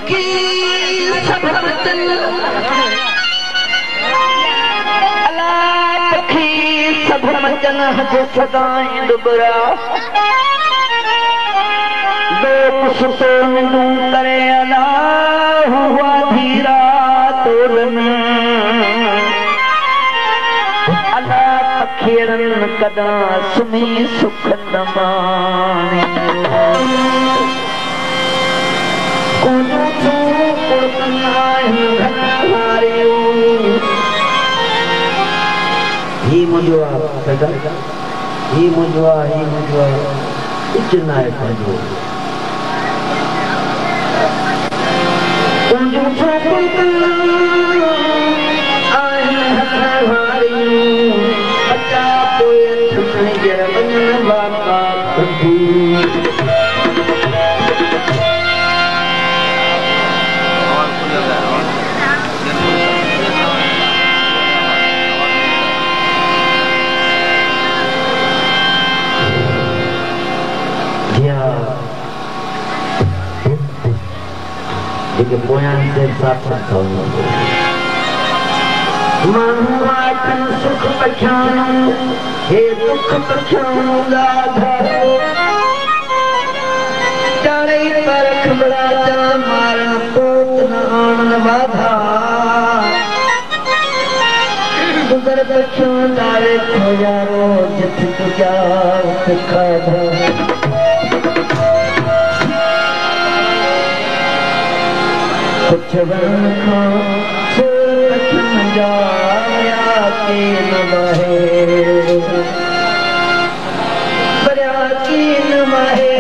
पखी सभरमचन अला पखी सभरमचन हज सदाईं दुबरा लोक सुतो निंदू करे अला हुआ धीरा तोलन अला पखीरन कदा सुमी सुख नमानी ही मुझो ही मुझो इतना है पंजो पंजो आए हमारी बच्चा कोई छुपने जरमन वाका के पोयां से प्राप्त होने मानवाचन सुख पछाणो हे दुख पछाणो लाधा चारे परख बड़ा मारण कोट न आनन बाधा गुजर पछाण तारे खोयारो जित तुझा खाधा कुछवन खां सुरखन जाया के न बहे बरिया की न बहे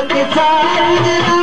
किसान